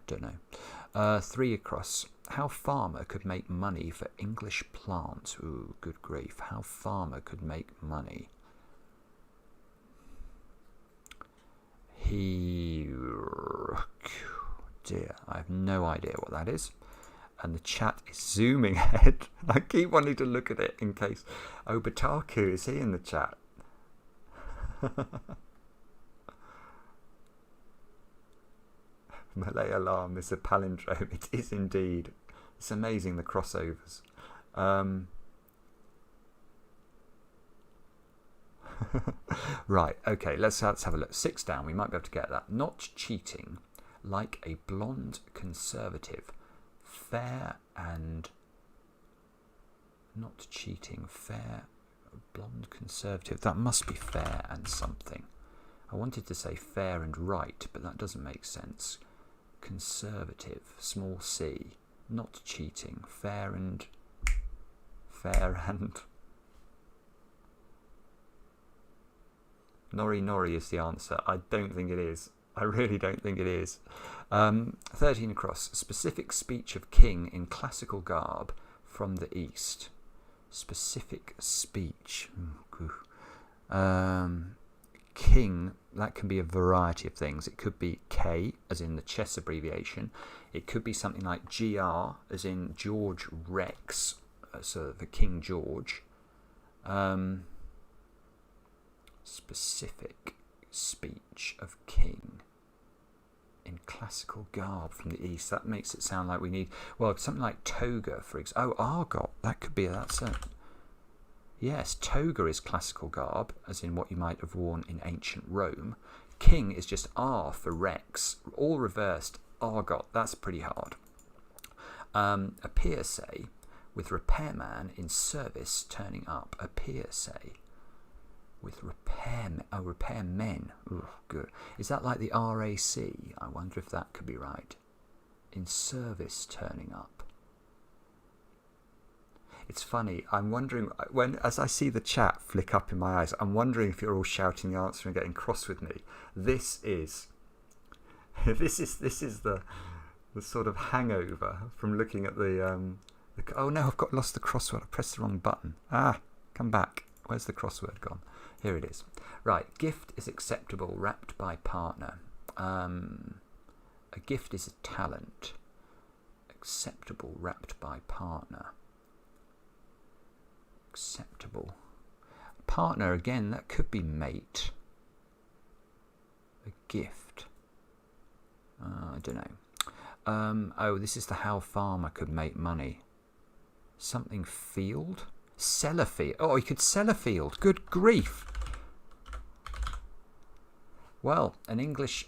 Don't know. 3 across. How farmer could make money for English plants. Ooh, good grief. How farmer could make money. Dear, I have no idea what that is. And the chat is zooming ahead. I keep wanting to look at it in case. Oh, Bataku, is he in the chat? Malayalam is a palindrome. It is indeed. It's amazing, the crossovers. Right, okay, let's have a look. 6 down, we might be able to get that. Not cheating, like a blonde conservative. Fair and... Not cheating, fair, blonde conservative. That must be fair and something. I wanted to say fair and right, but that doesn't make sense. Conservative, small c, not cheating, fair and... Nori nori is the answer. I don't think it is. I really don't think it is. 13 across. Specific speech of king in classical garb from the East. Specific speech. King, that can be a variety of things. It could be K, as in the chess abbreviation. It could be something like GR, as in George Rex, so the King George. Specific speech of king in classical garb from the East. That makes it sound like we need, well, something like toga, for example. Oh, argot. That could be, that's a... Yes, toga is classical garb, as in what you might have worn in ancient Rome. King is just R for Rex, all reversed, argot. That's pretty hard. Appear, say, with repairman in service turning up. Appear, say, with repairmen. Oh, repairmen. Ooh, good. Is that like the RAC? I wonder if that could be right. In service turning up. It's funny, I'm wondering, as I see the chat flick up in my eyes, I'm wondering if you're all shouting the answer and getting cross with me. This is the sort of hangover from looking at the oh no, I've lost the crossword. I pressed the wrong button. Ah, come back. Where's the crossword gone? Here it is. Right, gift is acceptable wrapped by partner. A gift is a talent. Acceptable wrapped by partner. Acceptable. Partner, again, that could be mate. A gift. I don't know. Oh, this is the how farmer could make money. Something field? Sell a field. Oh, he could sell a field. Good grief. Well, an English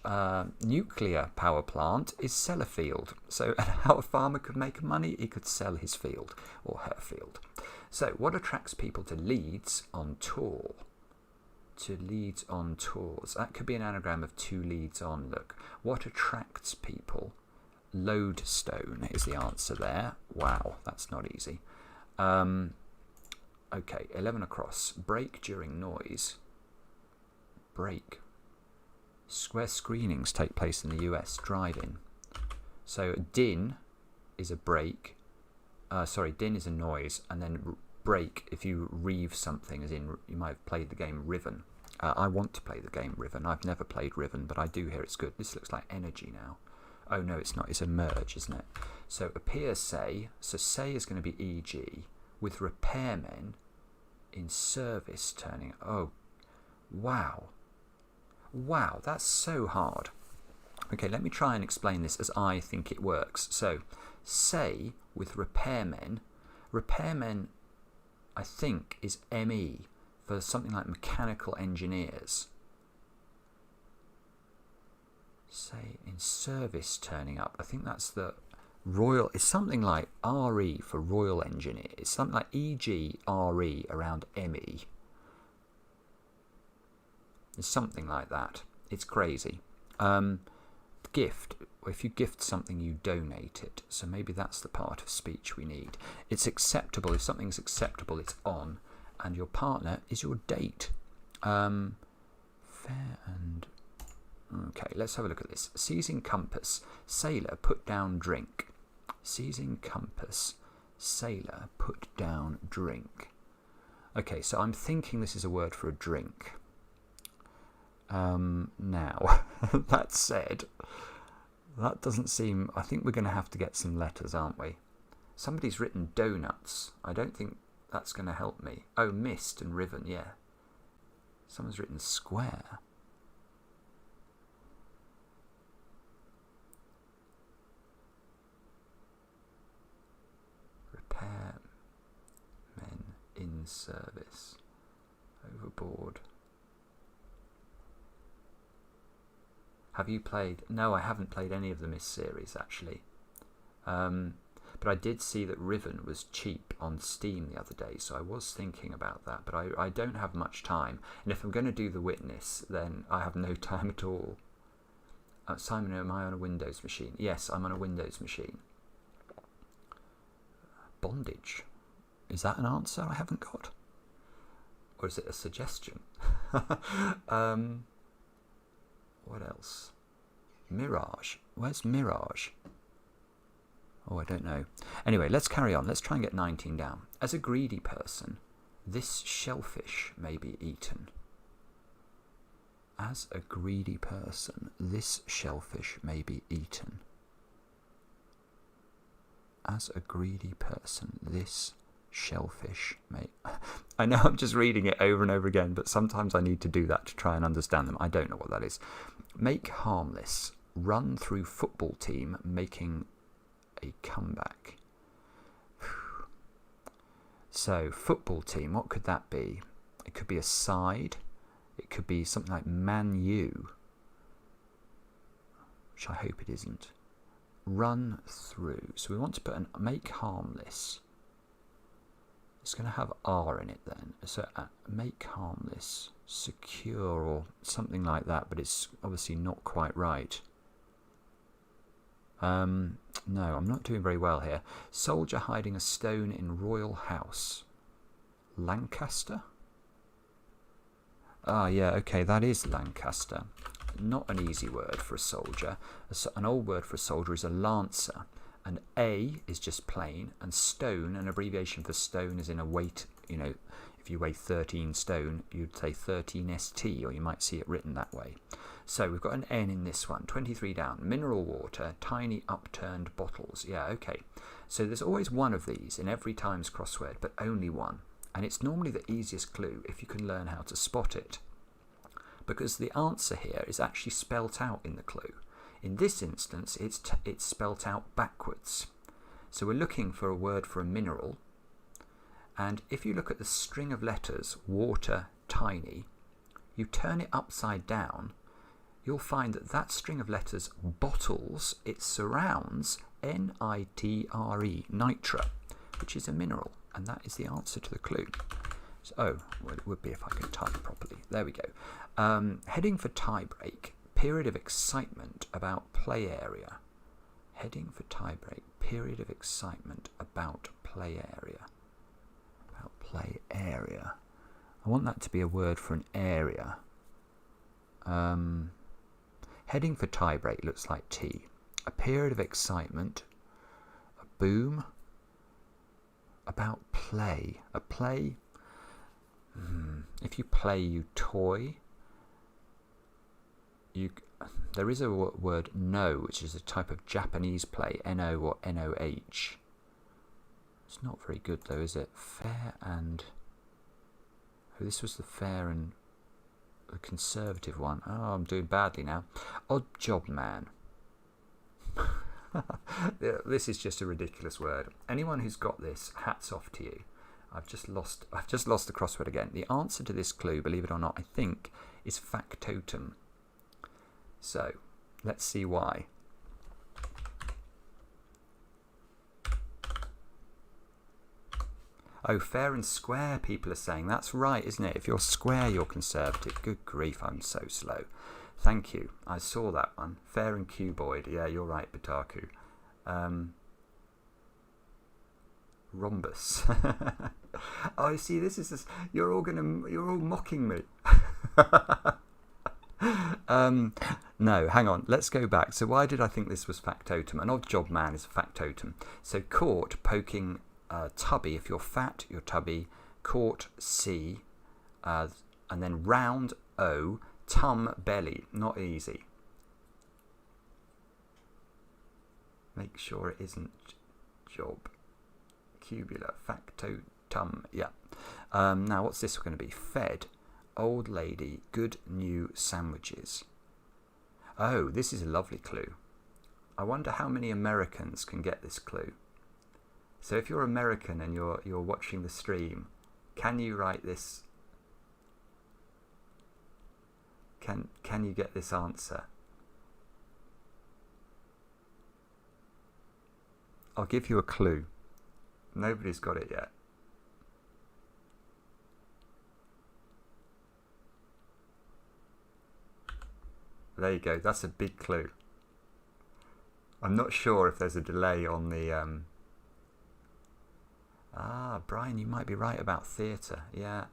nuclear power plant is sell a field. So how a farmer could make money, he could sell his field or her field. So what attracts people to Leeds on tour? To Leeds on tours. That could be an anagram of two leads on. Look. What attracts people? Lodestone is the answer there. Wow, that's not easy. Okay, 11 across. Break during noise. Break. Where screenings take place in the US. Drive-in. So din is a break. Sorry, din is a noise, and then break if you reeve something, as in you might have played the game Riven. I want to play the game Riven. I've never played Riven, but I do hear it's good. This looks like energy now. Oh no, it's not. It's a merge, isn't it? So appear, say. So say is going to be EG with repairmen in service turning. Oh, wow. Wow, that's so hard. Okay, let me try and explain this as I think it works. So say with repairmen. Repairmen, I think, is ME for something like mechanical engineers. Say in service turning up. I think that's the royal. It's something like RE for royal engineer. It's something like EG RE around ME. It's something like that. It's crazy. Gift. If you gift something, you donate it. So maybe that's the part of speech we need. It's acceptable. If something's acceptable, it's on. And your partner is your date. Fair and... Okay, let's have a look at this. Seizing compass. Sailor, put down drink. Seizing compass. Sailor, put down drink. Okay, so I'm thinking this is a word for a drink. Now, that said... That doesn't seem... I think we're going to have to get some letters, aren't we? Somebody's written donuts. I don't think that's going to help me. Oh, mist and riven, yeah. Someone's written square. Repair men in service. Overboard. Have you played... No, I haven't played any of the Mist series, actually. But I did see that Riven was cheap on Steam the other day, so I was thinking about that. But I don't have much time, and if I'm going to do The Witness, then I have no time at all. Simon, am I on a Windows machine? Yes, I'm on a Windows machine. Bondage. Is that an answer I haven't got? Or is it a suggestion? What else? Mirage. Where's Mirage? Oh, I don't know. Anyway, let's carry on. Let's try and get 19 down. As a greedy person, this shellfish may be eaten. As a greedy person, this shellfish may be eaten. As a greedy person, this shellfish may... I know I'm just reading it over and over again, but sometimes I need to do that to try and understand them. I don't know what that is. Make harmless. Run through football team making a comeback. So, football team, what could that be? It could be a side. It could be something like Man U, which I hope it isn't. Run through. So we want to put an make harmless. It's going to have R in it then. So make harmless, secure or something like that, but it's obviously not quite right. No, I'm not doing very well here. Soldier hiding a stone in royal house. Lancaster? Ah, yeah, okay, that is Lancaster. Not an easy word for a soldier. An old word for a soldier is a lancer. And A is just plain, and stone, an abbreviation for stone is in a weight, you know, if you weigh 13 stone, you'd say 13 ST, or you might see it written that way. So we've got an N in this one, 23 down. Mineral water, tiny upturned bottles. Yeah, okay. So there's always one of these in every Times crossword, but only one. And it's normally the easiest clue if you can learn how to spot it. Because the answer here is actually spelt out in the clue. In this instance, it's spelt out backwards. So we're looking for a word for a mineral. And if you look at the string of letters, water, tiny, you turn it upside down, you'll find that that string of letters, bottles, it surrounds N-I-T-R-E, nitra, which is a mineral. And that is the answer to the clue. So, oh, well, it would be if I could type properly. There we go. Heading for tiebreak. Period of excitement about play area. Heading for tiebreak. Period of excitement about play area. About play area. I want that to be a word for an area. Heading for tiebreak looks like T. A period of excitement. A boom. About play. A play. If you play, you toy. There is a word no, which is a type of Japanese play, N-O or N-O-H. It's not very good though, is it? Fair and... Oh, this was the fair and the conservative one. Oh, I'm doing badly now. Odd job man. This is just a ridiculous word. Anyone who's got this, hats off to you. I've just lost the crossword again. The answer to this clue, believe it or not, I think, is factotum. So, let's see why. Oh, fair and square, people are saying. That's right, isn't it? If you're square, you're conservative. Good grief, I'm so slow. Thank you. I saw that one. Fair and cuboid. Yeah, you're right, Bitaku. Rhombus. Oh, see, this is just, you're all mocking me. No, hang on. Let's go back. So why did I think this was factotum? An odd job man is a factotum. So caught, poking tubby. If you're fat, you're tubby. Caught, C. And then round, O. Tum, belly. Not easy. Make sure it isn't job. Cubular, factotum. Yeah. Now, what's this going to be? Fed. Old lady, good new sandwiches. Oh, this is a lovely clue. I wonder how many Americans can get this clue. So if you're American and you're watching the stream, can you write this? Can you get this answer? I'll give you a clue. Nobody's got it yet. There you go. That's a big clue. I'm not sure if there's a delay on the... Brian, you might be right about theatre. Yeah.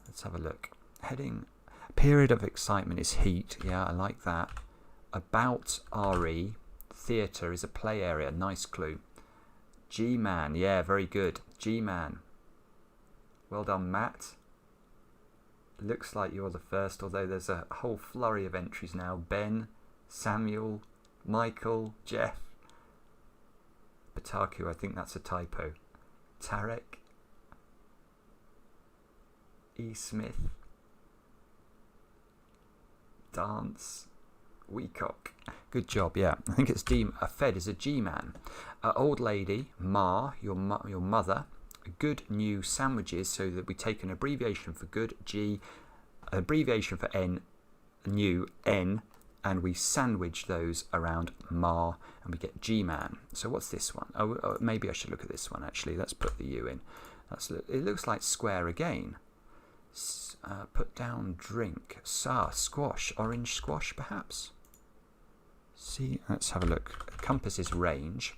Let's have a look. Heading... Period of excitement is heat. Yeah, I like that. About RE. Theatre is a play area. Nice clue. G-Man. Yeah, very good. G-Man. Well done, Matt. Looks like you're the first, although there's a whole flurry of entries now. Ben, Samuel, Michael, Jeff, Bataku, I think that's a typo. Tarek, E. Smith, Dance, Weacock. Good job, yeah. I think it's D. Fed is a G-man. Old lady, Ma, your mother. Good new sandwiches, so that we take an abbreviation for good, G, abbreviation for N, new, N, and we sandwich those around Ma, and we get G-man. So what's this one? Oh, maybe I should look at this one, actually. Let's put the U in. It looks like square again. Put down drink. Squash. Orange squash, perhaps? See, let's have a look. Compass is range.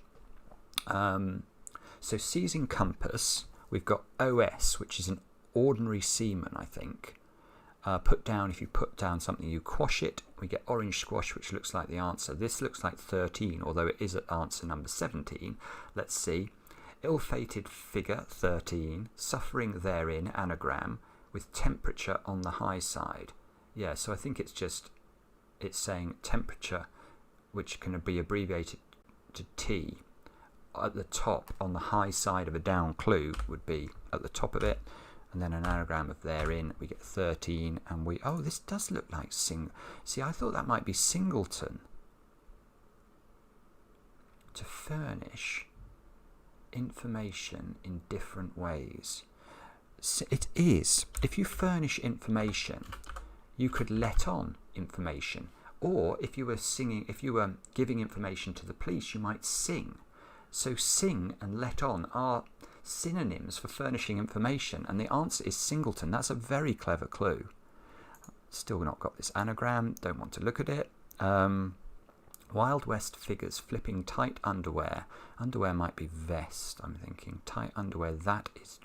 So seizing compass, we've got OS, which is an ordinary seaman, I think. Put down, if you put down something, you quash it. We get orange squash, which looks like the answer. This looks like 13, although it is at answer number 17. Let's see. Ill-fated figure, 13. Suffering therein, anagram, with temperature on the high side. Yeah, so I think it's saying temperature, which can be abbreviated to T. At the top, on the high side of a down clue, would be at the top of it, and then an anagram of therein. We get 13, and oh, this does look like See, I thought that might be singleton. To furnish information in different ways. So it is. If you furnish information, you could let on information, or if you were giving information to the police, you might sing. So sing and let on are synonyms for furnishing information, and the answer is singleton. That's a very clever clue. Still not got this anagram, don't want to look at it. Wild West figures flipping tight underwear. Underwear might be vest, I'm thinking. Tight underwear, that is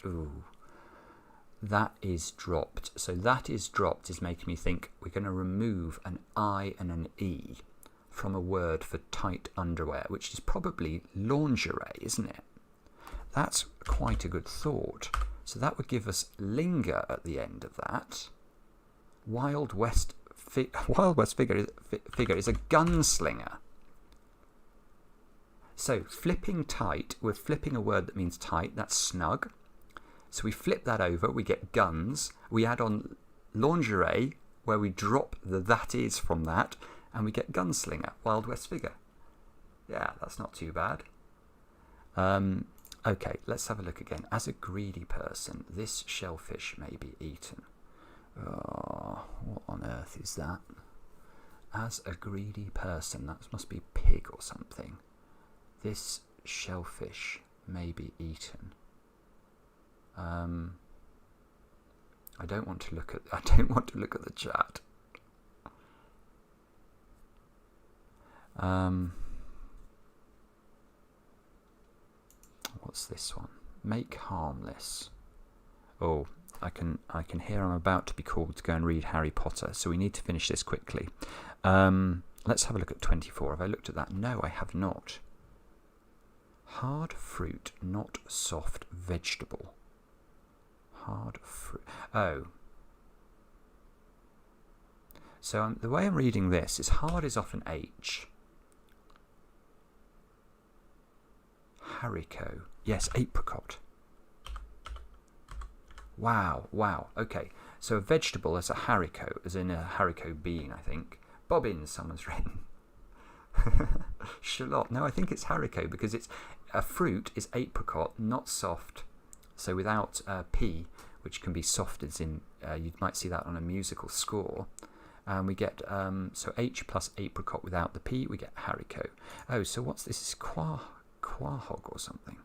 dropped. So that is dropped is making me think we're going to remove an I and an E from a word for tight underwear, which is probably lingerie, isn't it? That's quite a good thought. So that would give us linger at the end of that. Wild West figure is a gunslinger. So flipping tight, we're flipping a word that means tight, that's snug. So we flip that over, we get guns. We add on lingerie, where we drop the that is from that, and we get gunslinger, Wild West figure. Yeah, that's not too bad. Okay, let's have a look again. As a greedy person, this shellfish may be eaten. Oh, what on earth is that? As a greedy person, that must be pig or something. This shellfish may be eaten. I don't want to look at the chat. What's this one? Make harmless. Oh, I can hear I'm about to be called to go and read Harry Potter, so we need to finish this quickly. Let's have a look at 24. Have I looked at that? No, I have not. Hard fruit, not soft vegetable. Hard fruit. Oh. So the way I'm reading this is hard is often H. Haricot. Yes, apricot. Wow. Okay. So a vegetable is a haricot, as in a haricot bean, I think. Bobbins, someone's written. Shallot. No, I think it's haricot because it's a fruit is apricot, not soft. So without P, which can be soft as in, you might see that on a musical score. And we get, so H plus apricot without the P, we get haricot. Oh, so what's this? Is quahog or something?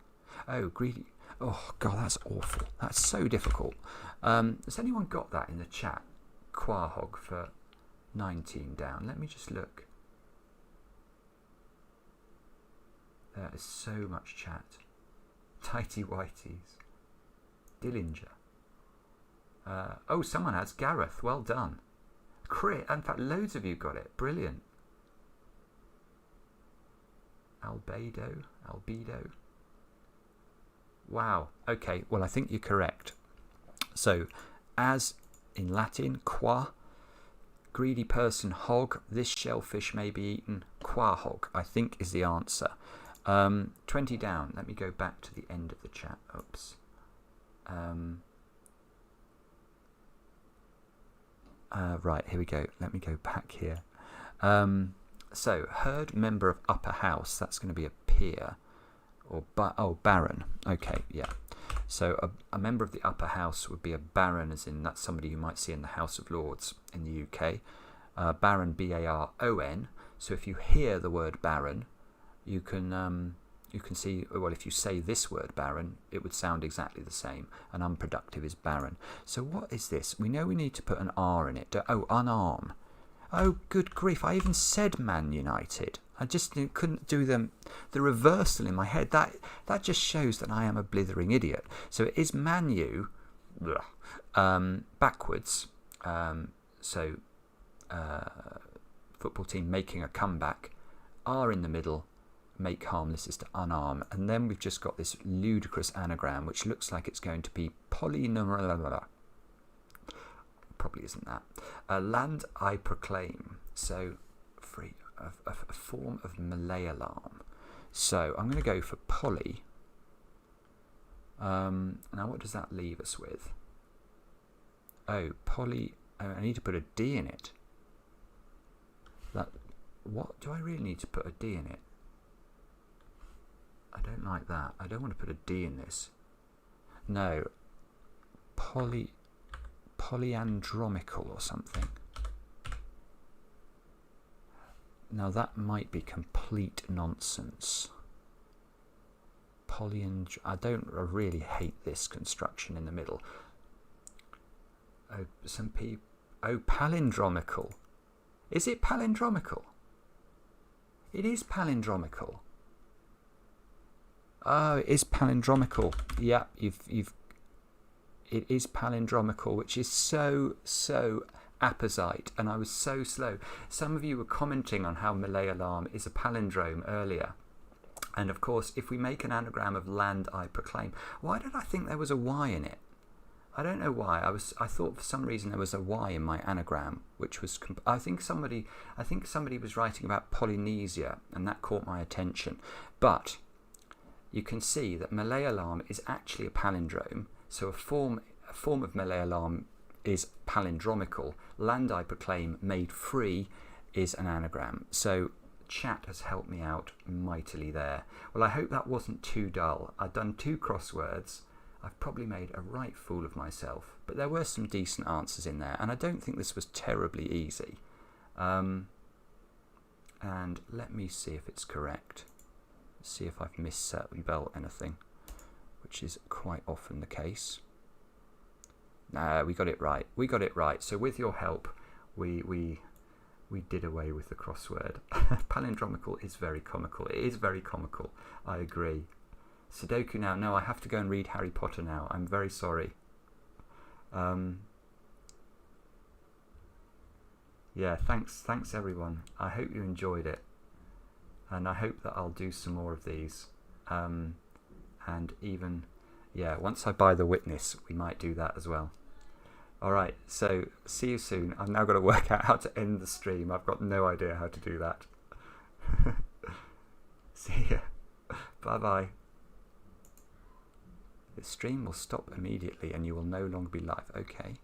Oh, greedy. Oh, God, that's awful. That's so difficult. Has anyone got that in the chat? Quahog for 19 down. Let me just look. There is so much chat. Tighty Whities. Dillinger. Oh, someone has. Gareth. Well done. Crit. In fact, loads of you got it. Brilliant. Albedo. Wow. Okay. Well, I think you're correct. So, as in Latin, qua, greedy person, hog, this shellfish may be eaten, quahog, I think is the answer. 20 down. Let me go back to the end of the chat. Oops. Right, here we go. Let me go back here. So, herd member of upper house. That's going to be a peer. Or baron. Okay, yeah. So, a member of the upper house would be a baron, as in that's somebody you might see in the House of Lords in the UK. Baron, B-A-R-O-N. So, if you hear the word baron, you can see, well, if you say this word baron, it would sound exactly the same. And unproductive is baron. So what is this? We know we need to put an R in it. Oh, unarm. Oh, good grief. I even said Man United. I just couldn't do the reversal in my head. That just shows that I am a blithering idiot. So it is Manu backwards. So football team making a comeback. R in the middle. Make harmless is to unarm, and then we've just got this ludicrous anagram which looks like it's going to be polynomial. Probably isn't that. Land I proclaim. So free, a form of Malay alarm. So I'm going to go for poly. Now what does that leave us with? Oh, poly. I need to put a D in it. What do I really need to put a D in it? I don't like that. I don't want to put a D in this. No. Polyandromical or something. Now that might be complete nonsense. I really hate this construction in the middle. Oh, some people. Oh, palindromical. Is it palindromical? It is palindromical. Oh, it is palindromical. Yeah, it is palindromical, which is so apposite, and I was so slow. Some of you were commenting on how Malay alarm is a palindrome earlier. And of course, if we make an anagram of land I proclaim, why did I think there was a Y in it? I don't know why. I thought for some reason there was a Y in my anagram, which was I think somebody was writing about Polynesia, and that caught my attention. But you can see that Malay alarm is actually a palindrome. So a form of Malay alarm is palindromical. Land I proclaim made free is an anagram. So chat has helped me out mightily there. Well, I hope that wasn't too dull. I've done 2 crosswords. I've probably made a right fool of myself, but there were some decent answers in there, and I don't think this was terribly easy. And let me see if it's correct. See if I've misspelled anything, which is quite often the case. No, we got it right. We got it right. So with your help, we did away with the crossword. Palindromical is very comical. It is very comical. I agree. Sudoku now. No, I have to go and read Harry Potter now. I'm very sorry. Yeah, thanks everyone. I hope you enjoyed it. And I hope that I'll do some more of these. And even, yeah, once I buy The Witness, we might do that as well. Alright, so see you soon. I've now got to work out how to end the stream. I've got no idea how to do that. See ya. Bye-bye. The stream will stop immediately and you will no longer be live. Okay.